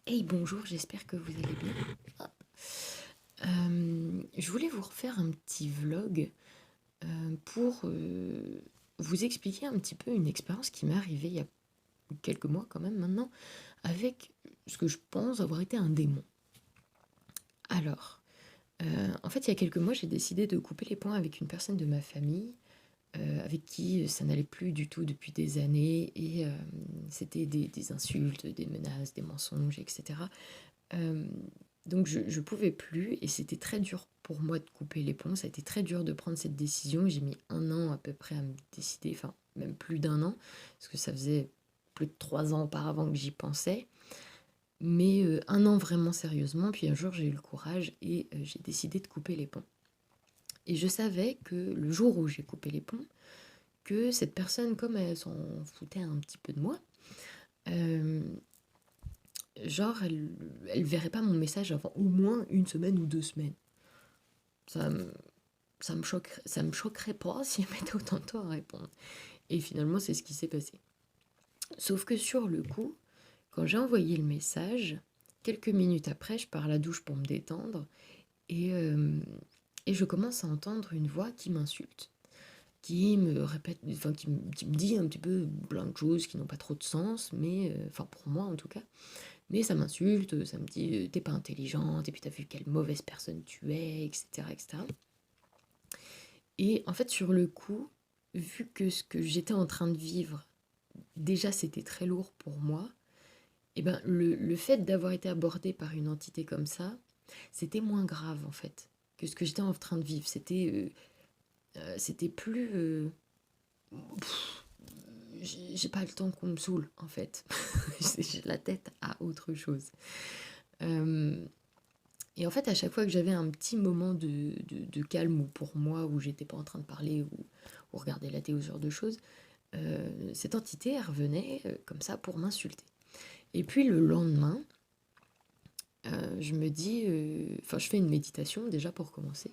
Hey, bonjour, j'espère que vous allez bien. Hop. Je voulais vous refaire un petit vlog pour vous expliquer un petit peu une expérience qui m'est arrivée il y a quelques mois quand même maintenant, avec ce que je pense avoir été un démon. Alors, en fait, il y a quelques mois, j'ai décidé de couper les ponts avec une personne de ma famille, avec qui ça n'allait plus du tout depuis des années, et c'était des insultes, des menaces, des mensonges, etc. Euh, donc je pouvais plus et c'était très dur pour moi de couper les ponts. Ça a été très dur de prendre cette décision. J'ai mis un an à peu près à me décider, enfin même plus d'un an, parce que ça faisait plus de 3 ans auparavant que j'y pensais. Mais un an vraiment sérieusement, puis un jour j'ai eu le courage et j'ai décidé de couper les ponts. Et je savais que le jour où j'ai coupé les ponts, que cette personne, comme elle s'en foutait un petit peu de moi, euh, genre elle verrait pas mon message avant au moins une semaine ou 2 semaines. Ça me, ça me choquerait pas si elle mettait autant de temps à répondre. Et finalement, c'est ce qui s'est passé. Sauf que sur le coup, quand j'ai envoyé le message, quelques minutes après, je pars à la douche pour me détendre et, euh, et je commence à entendre une voix qui m'insulte, qui me répète, enfin qui me dit un petit peu plein de choses qui n'ont pas trop de sens, mais enfin pour moi en tout cas. Mais ça m'insulte, ça me dit t'es pas intelligente, et puis t'as vu quelle mauvaise personne tu es, etc., etc. Et en fait, sur le coup, vu que ce que j'étais en train de vivre, déjà c'était très lourd pour moi, et ben le fait d'avoir été abordé par une entité comme ça, c'était moins grave en fait que ce que j'étais en train de vivre. C'était plus. Pff, j'ai pas le temps qu'on me saoule en fait. J'ai la tête à autre chose. Euh, et en fait, à chaque fois que j'avais un petit moment de calme ou pour moi, où j'étais pas en train de parler ou regarder la télé ou ce genre de choses, cette entité, elle revenait comme ça pour m'insulter. Et puis le lendemain, je me dis, enfin, je fais une méditation déjà pour commencer.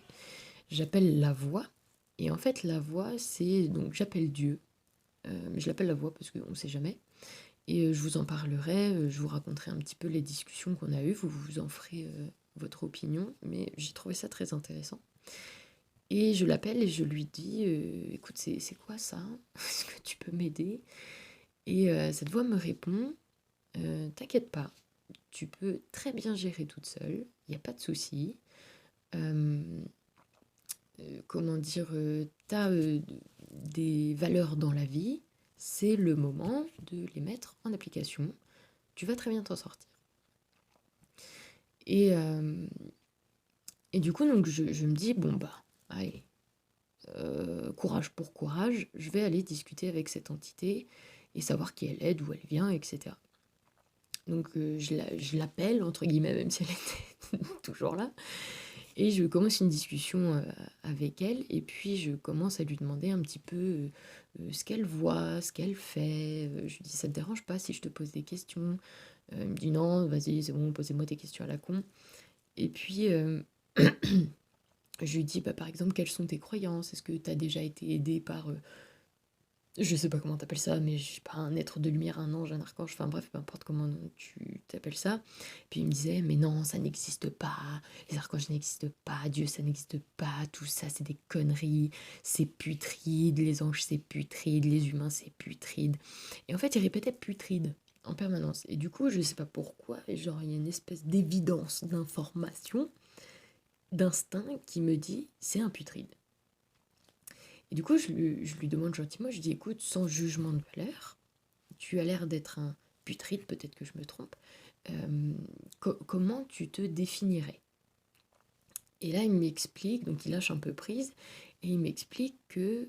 J'appelle la voix. Et en fait, la voix, c'est. Donc, j'appelle Dieu. Mais je l'appelle la voix parce qu'on ne sait jamais. Et je vous en parlerai, je vous raconterai un petit peu les discussions qu'on a eues. Vous vous en ferez votre opinion. Mais j'ai trouvé ça très intéressant. Et je l'appelle et je lui dis écoute, c'est quoi ça? Est-ce que tu peux m'aider? Et cette voix me répond t'inquiète pas, tu peux très bien gérer toute seule, il n'y a pas de souci. Euh, Comment dire, tu as des valeurs dans la vie, c'est le moment de les mettre en application. Tu vas très bien t'en sortir. Et, euh, et du coup, donc, je me dis bon, bah, allez, courage pour courage, je vais aller discuter avec cette entité et savoir qui elle est, d'où elle vient, etc. Donc je l'appelle, entre guillemets, même si elle était toujours là. Et je commence une discussion avec elle, et puis je commence à lui demander un petit peu ce qu'elle voit, ce qu'elle fait. Je lui dis, ça te dérange pas si je te pose des questions? Elle me dit, non, vas-y, c'est bon, posez-moi tes questions à la con. Et puis, je lui dis, bah, par exemple, quelles sont tes croyances? Est-ce que tu as déjà été aidé par je sais pas comment t'appelles ça, mais je sais pas, un être de lumière, un ange, un archange, enfin bref, peu importe comment tu t'appelles ça. Puis il me disait, mais non, ça n'existe pas, les archanges n'existent pas, Dieu ça n'existe pas, tout ça c'est des conneries, c'est putride, les anges c'est putride, les humains c'est putride. Et en fait, il répétait putride en permanence. Et du coup, je sais pas pourquoi, et genre il y a une espèce d'évidence d'information, d'instinct qui me dit, c'est un putride. Et du coup, je lui demande gentiment, je dis écoute, sans jugement de valeur, tu as l'air d'être un putride, peut-être que je me trompe, euh, comment tu te définirais? Et là, il m'explique, donc il lâche un peu prise, et il m'explique que,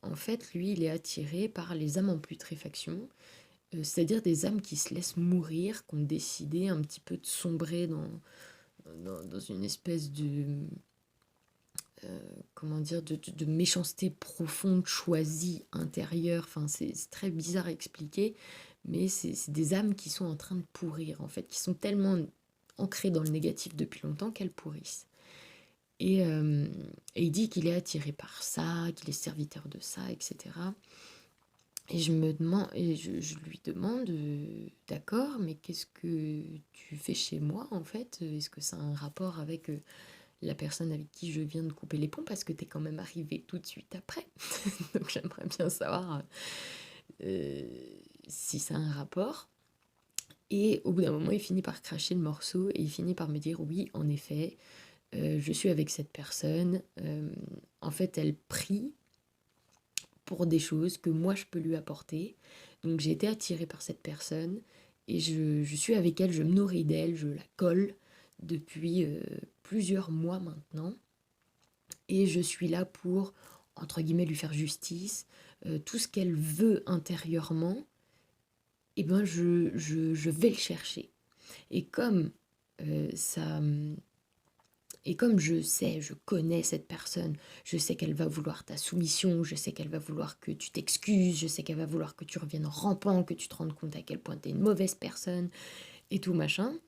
en fait, lui, il est attiré par les âmes en putréfaction, c'est-à-dire des âmes qui se laissent mourir, qui ont décidé un petit peu de sombrer dans une espèce de, comment dire, de méchanceté profonde, choisie, intérieure. Enfin, c'est très bizarre à expliquer, mais c'est des âmes qui sont en train de pourrir, en fait, qui sont tellement ancrées dans le négatif depuis longtemps qu'elles pourrissent. Et, euh, et il dit qu'il est attiré par ça, qu'il est serviteur de ça, etc. Et je lui demande, d'accord, mais qu'est-ce que tu fais chez moi en fait? Est-ce que ça a un rapport avec la personne avec qui je viens de couper les ponts? Parce que t'es quand même arrivé tout de suite après. Donc j'aimerais bien savoir euh, si ça a un rapport. Et au bout d'un moment, il finit par cracher le morceau et il finit par me dire oui, en effet, je suis avec cette personne. En fait, elle prie pour des choses que moi je peux lui apporter. Donc j'ai été attirée par cette personne et je suis avec elle, je me nourris d'elle, je la colle depuis plusieurs mois maintenant. Et je suis là pour, entre guillemets, lui faire justice. Tout ce qu'elle veut intérieurement, eh ben je vais le chercher. Et comme ça, et comme je sais, je connais cette personne, je sais qu'elle va vouloir ta soumission, je sais qu'elle va vouloir que tu t'excuses, je sais qu'elle va vouloir que tu reviennes rampant, que tu te rendes compte à quel point tu es une mauvaise personne et tout machin.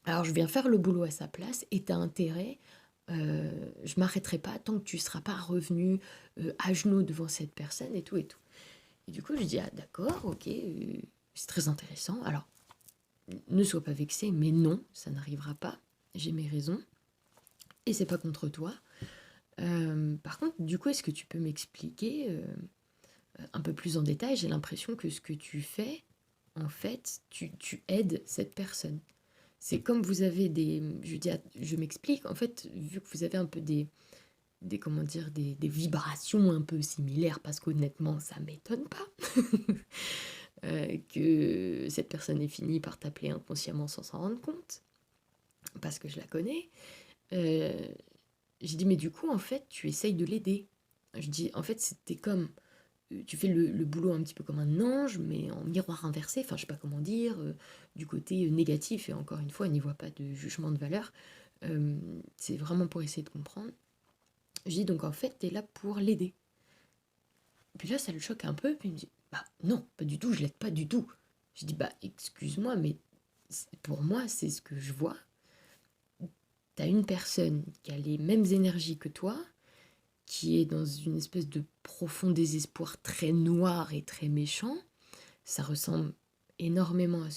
Alors je viens faire le boulot à sa place et t'as intérêt, je m'arrêterai pas tant que tu seras pas revenu à genoux devant cette personne et tout et tout. Et du coup je dis ah d'accord, ok, c'est très intéressant. Alors ne sois pas vexé, mais non, ça n'arrivera pas. J'ai mes raisons et c'est pas contre toi. Par contre, du coup, est-ce que tu peux m'expliquer un peu plus en détail? J'ai l'impression que ce que tu fais, en fait, tu aides cette personne. C'est comme vous avez des... Je dis, je m'explique, en fait, vu que vous avez un peu des comment dire, des vibrations un peu similaires, parce qu'honnêtement, ça m'étonne pas que cette personne ait fini par t'appeler inconsciemment sans s'en rendre compte, parce que je la connais. Euh, j'ai dit, mais du coup, en fait, tu essayes de l'aider. Je dis, en fait, c'était comme tu fais le boulot un petit peu comme un ange, mais en miroir inversé, enfin je sais pas comment dire, du côté négatif, et encore une fois, il n'y voit pas de jugement de valeur, c'est vraiment pour essayer de comprendre. Je dis donc en fait, t'es là pour l'aider. Puis là, ça le choque un peu, puis il me dit, bah non, pas du tout, je l'aide pas du tout. Je dis, bah excuse-moi, mais pour moi, c'est ce que je vois. T'as une personne qui a les mêmes énergies que toi, qui est dans une espèce de profond désespoir très noir et très méchant. Ça ressemble énormément à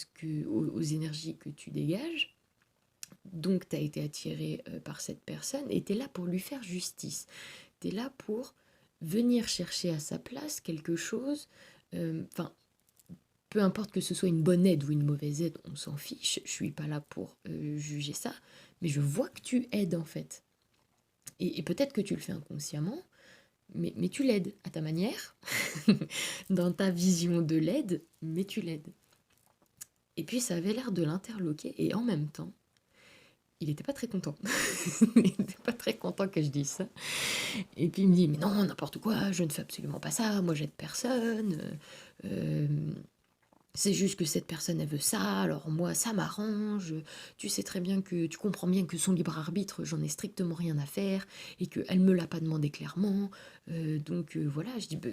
aux énergies que tu dégages. Donc, tu as été attiré par cette personne et tu es là pour lui faire justice. Tu es là pour venir chercher à sa place quelque chose. Enfin, peu importe que ce soit une bonne aide ou une mauvaise aide, on s'en fiche. Je suis pas là pour juger ça. Mais je vois que tu aides en fait. Et peut-être que tu le fais inconsciemment, mais tu l'aides à ta manière, dans ta vision de l'aide, mais tu l'aides. Et puis ça avait l'air de l'interloquer et en même temps, il n'était pas très content. Il n'était pas très content que je dise ça. Et puis il me dit, mais non, n'importe quoi, je ne fais absolument pas ça, moi j'aide personne. Euh, c'est juste que cette personne, elle veut ça, alors moi, ça m'arrange. Tu sais très bien que, tu comprends bien que son libre arbitre, j'en ai strictement rien à faire, et qu'elle me l'a pas demandé clairement. Donc voilà, je dis, bah,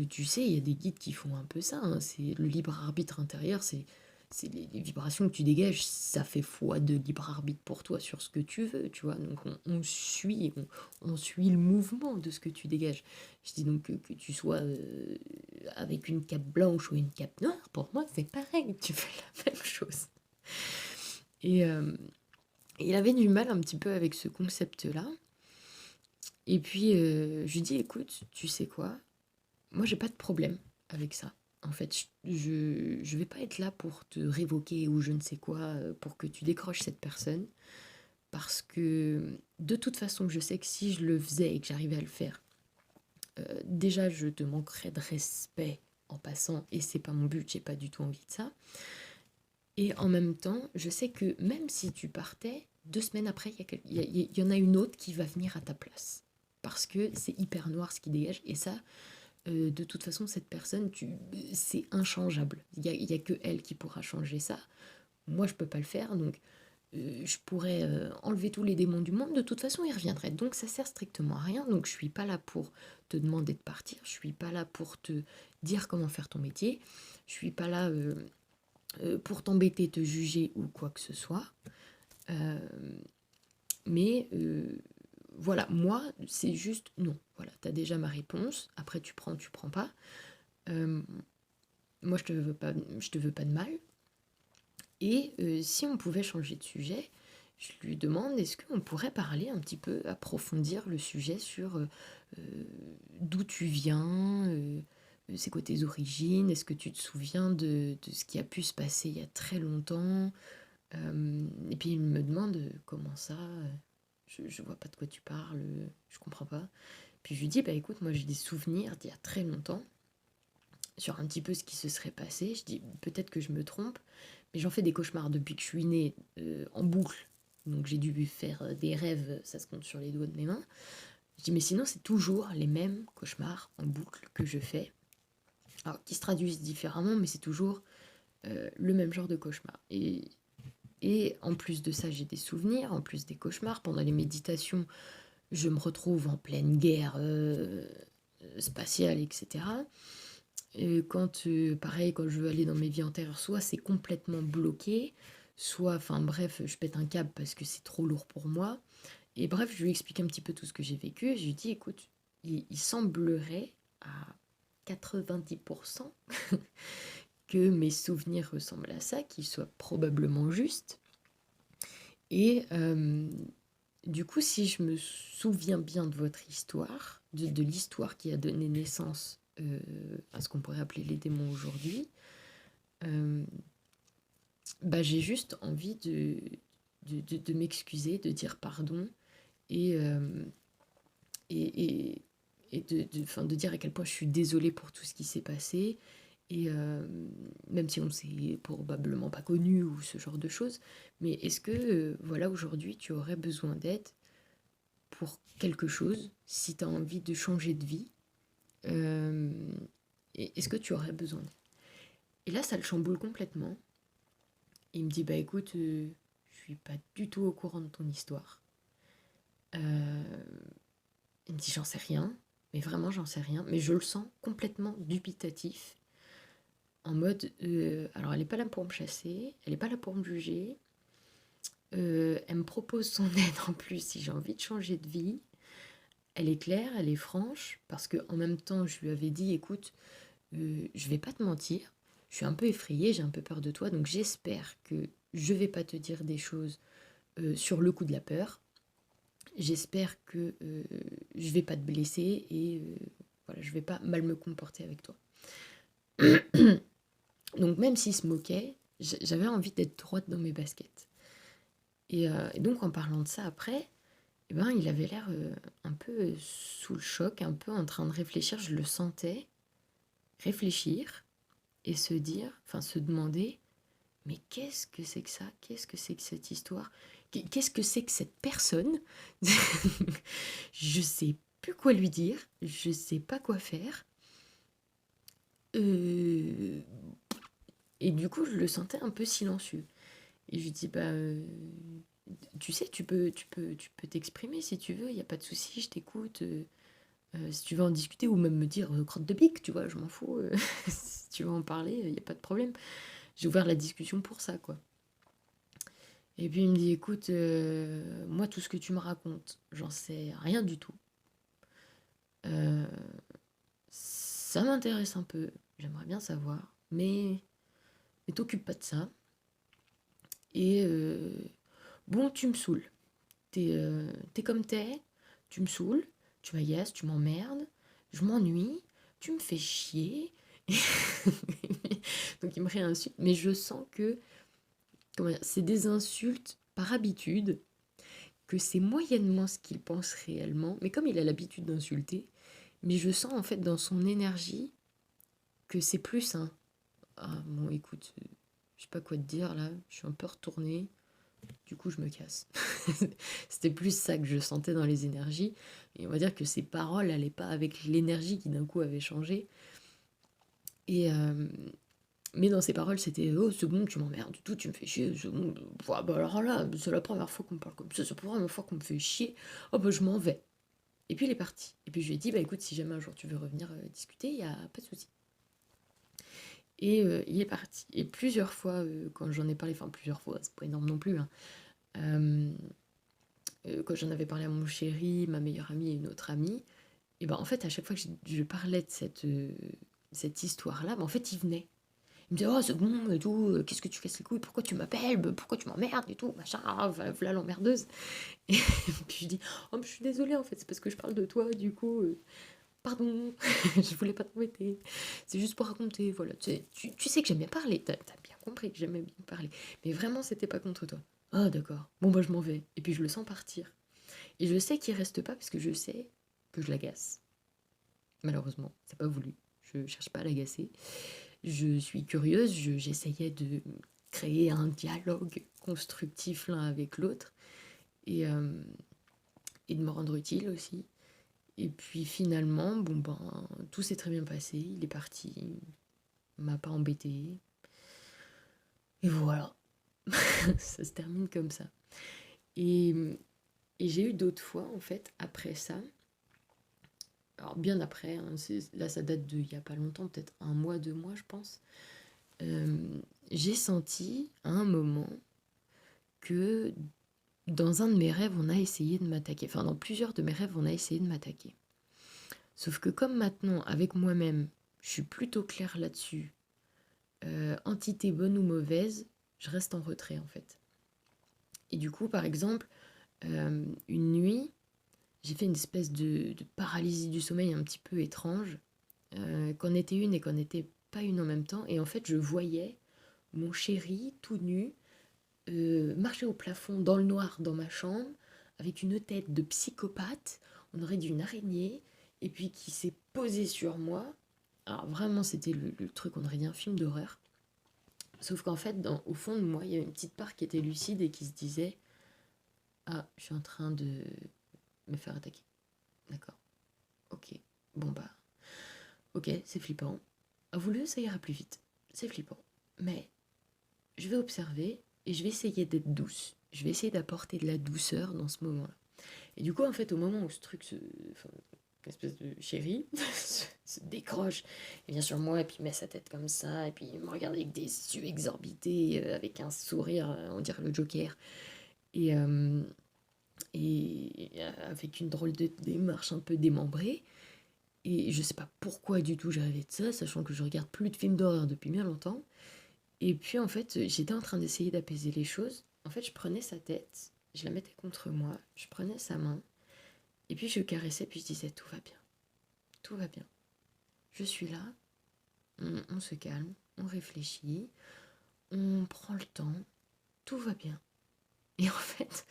tu sais, il y a des guides qui font un peu ça, hein, c'est le libre arbitre intérieur, c'est les vibrations que tu dégages, ça fait foi de libre arbitre pour toi sur ce que tu veux, tu vois. Donc on suit le mouvement de ce que tu dégages. Je dis donc que tu sois avec une cape blanche ou une cape noire, pour moi c'est pareil, tu fais la même chose. Et il avait du mal un petit peu avec ce concept-là. Et puis je lui dis, écoute, tu sais quoi, moi j'ai pas de problème avec ça. En fait, je vais pas être là pour te révoquer ou je ne sais quoi, pour que tu décroches cette personne. Parce que de toute façon, je sais que si je le faisais et que j'arrivais à le faire, déjà je te manquerais de respect en passant, et c'est pas mon but, j'ai pas du tout envie de ça. Et en même temps, je sais que même si tu partais, 2 semaines après, il y en a une autre qui va venir à ta place. Parce que c'est hyper noir ce qui dégage, et ça, de toute façon, cette personne, c'est inchangeable. Il y a que elle qui pourra changer ça. Moi, je peux pas le faire, donc je pourrais enlever tous les démons du monde. De toute façon, ils reviendraient. Donc, ça sert strictement à rien. Donc, je suis pas là pour te demander de partir. Je suis pas là pour te dire comment faire ton métier. Je suis pas là pour t'embêter, te juger ou quoi que ce soit. Euh, mais voilà, moi, c'est juste non. Voilà, t'as déjà ma réponse. Après, tu prends pas. Euh, Moi, je te veux pas de mal. Et si on pouvait changer de sujet, je lui demande est-ce qu'on pourrait parler un petit peu, approfondir le sujet sur d'où tu viens, c'est quoi tes origines, est-ce que tu te souviens de ce qui a pu se passer il y a très longtemps. Et puis il me demande comment ça, je vois pas de quoi tu parles, je comprends pas. Puis je lui dis bah écoute, moi j'ai des souvenirs d'il y a très longtemps sur un petit peu ce qui se serait passé. Je dis peut-être que je me trompe, mais j'en fais des cauchemars depuis que je suis née en boucle. Donc j'ai dû faire des rêves, ça se compte sur les doigts de mes mains. Je dis mais sinon c'est toujours les mêmes cauchemars en boucle que je fais. Alors qui se traduisent différemment, mais c'est toujours le même genre de cauchemar. Et en plus de ça, j'ai des souvenirs, en plus des cauchemars. Pendant les méditations, je me retrouve en pleine guerre spatiale, etc. Pareil, quand je veux aller dans mes vies antérieures, soit c'est complètement bloqué, soit, enfin bref, je pète un câble parce que c'est trop lourd pour moi. Et bref, je lui explique un petit peu tout ce que j'ai vécu. Et je lui dis, écoute, il semblerait à 90% que mes souvenirs ressemblent à ça, qu'ils soient probablement justes. Et du coup, si je me souviens bien de votre histoire, de l'histoire qui a donné naissance à ce qu'on pourrait appeler les démons aujourd'hui, euh, bah, j'ai juste envie de m'excuser, de dire pardon et, euh, et, et, enfin, de dire à quel point je suis désolée pour tout ce qui s'est passé. Et même si on s'est probablement pas connu ou ce genre de choses, mais est-ce que voilà aujourd'hui tu aurais besoin d'aide pour quelque chose, si tu as envie de changer de vie, euh, est-ce que tu aurais besoin d'aide? Et là, ça le chamboule complètement. Il me dit, bah écoute, je suis pas du tout au courant de ton histoire. Euh, il me dit, j'en sais rien, mais vraiment, j'en sais rien. Mais je le sens complètement dubitatif, en mode, alors elle est pas là pour me chasser, elle est pas là pour me juger. Elle me propose son aide en plus si j'ai envie de changer de vie. Elle est claire, elle est franche, parce que en même temps, je lui avais dit, écoute, je vais pas te mentir, je suis un peu effrayée, j'ai un peu peur de toi, donc j'espère que je vais pas te dire des choses sur le coup de la peur. J'espère que je vais pas te blesser et voilà, je vais pas mal me comporter avec toi. Donc même s'il se moquait, j'avais envie d'être droite dans mes baskets. Et donc en parlant de ça après, eh ben, il avait l'air un peu sous le choc, un peu en train de réfléchir, je le sentais réfléchir et se dire, enfin se demander, mais qu'est-ce que c'est que ça? Qu'est-ce que c'est que cette histoire? Qu'est-ce que c'est que cette personne? Je sais plus quoi lui dire, je sais pas quoi faire. Euh, Et du coup, je le sentais un peu silencieux. Et je lui dis, bah, tu sais, tu peux t'exprimer si tu veux, il n'y a pas de souci, je t'écoute. Si tu veux en discuter ou même me dire crotte de bique, tu vois, je m'en fous. Si tu veux en parler, il n'y a pas de problème. J'ai ouvert la discussion pour ça, quoi. Et puis il me dit, écoute, moi, tout ce que tu me racontes, j'en sais rien du tout. Euh, Ça m'intéresse un peu, j'aimerais bien savoir, mais t'occupe pas de ça. Et bon, tu me saoules. T'es comme t'es, tu me saoules, tu m'agaces, tu m'emmerdes, je m'ennuie, tu me fais chier. Donc il me réinsulte, mais je sens que comment dire, c'est des insultes par habitude, que c'est moyennement ce qu'il pense réellement, mais comme il a l'habitude d'insulter, mais je sens en fait dans son énergie que c'est plus un ah bon écoute, je sais pas quoi te dire là, je suis un peu retournée, du coup je me casse. C'était plus ça que je sentais dans les énergies, et on va dire que ses paroles n'allaient pas avec l'énergie qui d'un coup avait changé. Et mais dans ses paroles, c'était oh, c'est bon, tu m'emmerdes, tout, tu me fais chier. C'est bon, bah, alors là, c'est la première fois qu'on me parle comme ça, c'est la première fois qu'on me fait chier. Oh, bah, je m'en vais. Et puis il est parti. Et puis je lui ai dit, bah écoute, si jamais un jour tu veux revenir discuter, il n'y a pas de souci. Et il est parti. Et plusieurs fois, quand j'en ai parlé, enfin plusieurs fois, c'est pas énorme non plus, hein, euh, quand j'en avais parlé à mon chéri, ma meilleure amie et une autre amie, et ben en fait, à chaque fois que je parlais de cette histoire-là, en fait, il venait. Il me disait, oh, c'est bon et tout, qu'est-ce que tu casses les couilles, pourquoi tu m'appelles, pourquoi tu m'emmerdes et tout, machin, voilà l'emmerdeuse. Et puis je dis, oh, je suis désolée en fait, c'est parce que je parle de toi, du coup, pardon, je voulais pas t'embêter. C'est juste pour raconter, voilà. Tu sais que j'aime bien parler, t'as bien compris que j'aimais bien parler. Mais vraiment, c'était pas contre toi. Ah, d'accord. Bon, bah, je m'en vais. Et puis je le sens partir. Et je sais qu'il reste pas parce que je sais que je l'agace. Malheureusement, c'est pas voulu. Je cherche pas à l'agacer. Je suis curieuse, j'essayais de créer un dialogue constructif l'un avec l'autre et, euh, et de me rendre utile aussi. Et puis finalement, bon ben, tout s'est très bien passé. Il est parti, il m'a pas embêté. Et voilà, ça se termine comme ça. Et, et j'ai eu d'autres fois, en fait, après ça. Alors bien après, hein, là ça date de il y a pas longtemps, peut-être un mois, 2 mois, je pense. Euh, j'ai senti à un moment que dans un de mes rêves, on a essayé de m'attaquer. Enfin, dans plusieurs de mes rêves, on a essayé de m'attaquer. Sauf que comme maintenant, avec moi-même, je suis plutôt claire là-dessus, entité bonne ou mauvaise, je reste en retrait en fait. Et du coup, par exemple, une nuit, j'ai fait une espèce de paralysie du sommeil un petit peu étrange, qu'en était une et qu'en était pas une en même temps. Et en fait, je voyais mon chéri tout nu marcher au plafond dans le noir dans ma chambre avec une tête de psychopathe, on aurait dit une araignée, et puis qui s'est posé sur moi. Alors vraiment, c'était le truc, on aurait dit un film d'horreur. Sauf qu'en fait, au fond de moi, il y avait une petite part qui était lucide et qui se disait, ah, je suis en train de me faire attaquer. D'accord. Ok. Bon bah, ok, c'est flippant. Avoue-le, ça ira plus vite. C'est flippant. Mais je vais observer et je vais essayer d'être douce. Je vais essayer d'apporter de la douceur dans ce moment-là. Et du coup, en fait, au moment où ce truc enfin, une espèce de chéri se décroche, il vient sur moi et puis il met sa tête comme ça, et puis il me regarde avec des yeux exorbités, avec un sourire, on dirait le Joker, et, euh, et avec une drôle de démarche un peu démembrée. Et je sais pas pourquoi du tout j'ai rêvé de ça, sachant que je regarde plus de films d'horreur depuis bien longtemps. Et puis en fait, j'étais en train d'essayer d'apaiser les choses. En fait, je prenais sa tête, je la mettais contre moi, je prenais sa main, et puis je caressais, puis je disais tout va bien, tout va bien. Je suis là, on se calme, on réfléchit, on prend le temps, tout va bien. Et en fait,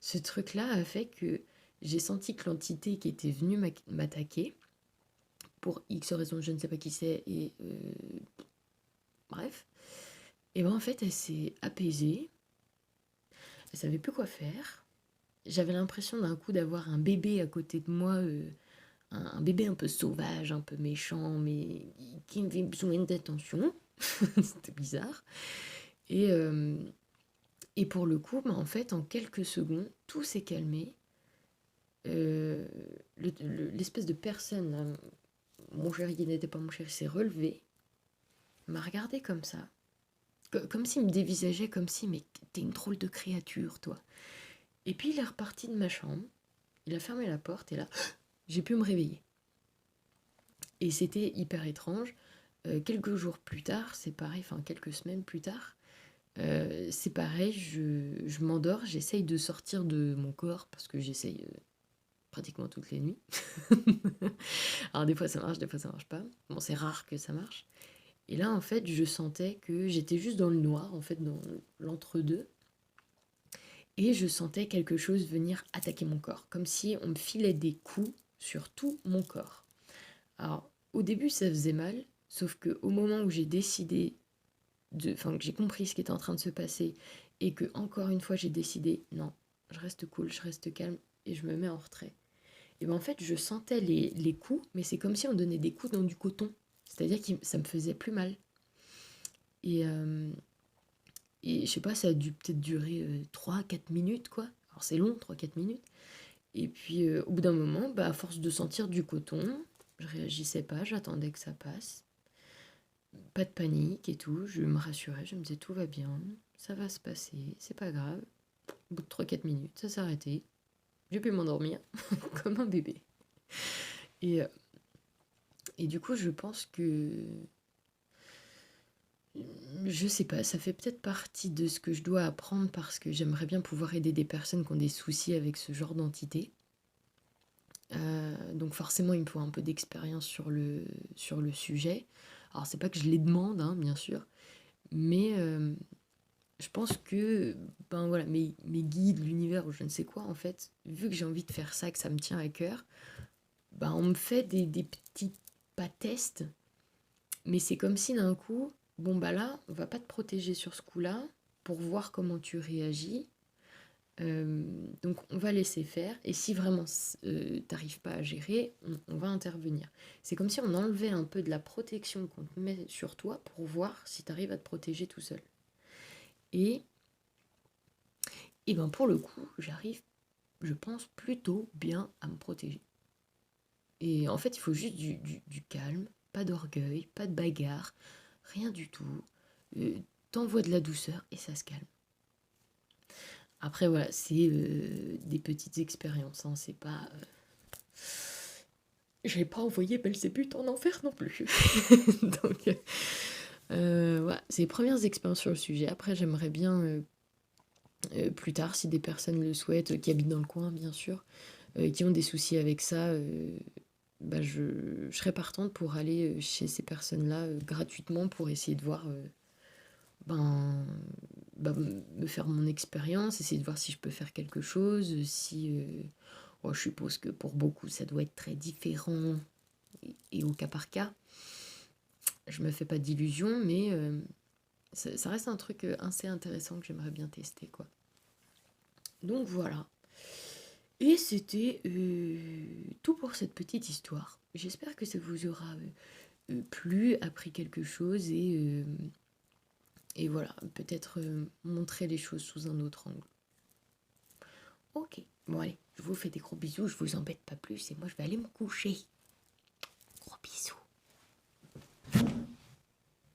ce truc-là a fait que j'ai senti que l'entité qui était venue m'attaquer, pour X raison, je ne sais pas qui c'est, et bref, et ben en fait, elle s'est apaisée, elle savait plus quoi faire. J'avais l'impression d'un coup d'avoir un bébé à côté de moi, un bébé un peu sauvage, un peu méchant, mais qui avait besoin d'attention. C'était bizarre. Et, euh, et pour le coup, bah, en fait, en quelques secondes, tout s'est calmé. Euh, l'espèce de personne, là, mon chéri qui n'était pas mon chéri, s'est relevé, m'a regardé comme ça, comme s'il me dévisageait, comme si, mais t'es une drôle de créature, toi. Et puis il est reparti de ma chambre, il a fermé la porte, et là, j'ai pu me réveiller. Et c'était hyper étrange. Quelques jours plus tard, c'est pareil, enfin quelques semaines plus tard, c'est pareil, je m'endors, j'essaye de sortir de mon corps parce que j'essaye pratiquement toutes les nuits. Alors des fois ça marche, des fois ça marche pas. Bon, c'est rare que ça marche. Et là, en fait, je sentais que j'étais juste dans le noir, en fait, dans l'entre-deux. Et je sentais quelque chose venir attaquer mon corps, comme si on me filait des coups sur tout mon corps. Alors, au début, ça faisait mal, sauf qu'au moment où j'ai décidé enfin, que j'ai compris ce qui était en train de se passer et que, encore une fois, j'ai décidé, non, je reste cool, je reste calme et je me mets en retrait. Et ben en fait, je sentais les coups, mais c'est comme si on donnait des coups dans du coton. C'est-à-dire que ça me faisait plus mal. Et, euh, et je sais pas, ça a dû peut-être durer 3-4 minutes, quoi. Alors c'est long, 3-4 minutes. Et puis au bout d'un moment, bah, à force de sentir du coton, je réagissais pas, j'attendais que ça passe. Pas de panique et tout, je me rassurais, je me disais tout va bien, ça va se passer, c'est pas grave. Au bout de 3-4 minutes, ça s'est arrêté. J'ai pu m'endormir comme un bébé. Et, Et du coup, je pense que, je sais pas, ça fait peut-être partie de ce que je dois apprendre parce que j'aimerais bien pouvoir aider des personnes qui ont des soucis avec ce genre d'entité. Donc forcément, il me faut un peu d'expérience sur le sujet. Alors c'est pas que je les demande, hein, bien sûr, mais je pense que, ben voilà, mes guides, l'univers ou je ne sais quoi, en fait, vu que j'ai envie de faire ça, que ça me tient à cœur, ben on me fait des petits pas tests, mais c'est comme si d'un coup, bon bah là, on va pas te protéger sur ce coup-là pour voir comment tu réagis. Euh, donc on va laisser faire et si vraiment t'arrives pas à gérer, on va intervenir. C'est comme si on enlevait un peu de la protection qu'on te met sur toi pour voir si t'arrives à te protéger tout seul. Et, et ben pour le coup, j'arrive, je pense, plutôt bien à me protéger. Et en fait, il faut juste du calme, pas d'orgueil, pas de bagarre, rien du tout. T'envoies de la douceur et ça se calme. Après, voilà, c'est des petites expériences, hein, c'est pas. J'ai pas envoyé Belzébuth en enfer non plus. Donc, voilà, c'est les premières expériences sur le sujet. Après, j'aimerais bien, plus tard, si des personnes le souhaitent, qui habitent dans le coin, bien sûr, qui ont des soucis avec ça, bah, je serais partante pour aller chez ces personnes-là gratuitement pour essayer de voir, ben, bah, me faire mon expérience, essayer de voir si je peux faire quelque chose, si... bon, je suppose que pour beaucoup, ça doit être très différent et au cas par cas. Je me fais pas d'illusions, mais ça reste un truc assez intéressant que j'aimerais bien tester, quoi. Donc voilà. Et c'était tout pour cette petite histoire. J'espère que ça vous aura plu, appris quelque chose et voilà, peut-être montrer les choses sous un autre angle. Ok, bon allez, je vous fais des gros bisous, je vous embête pas plus et moi je vais aller me coucher.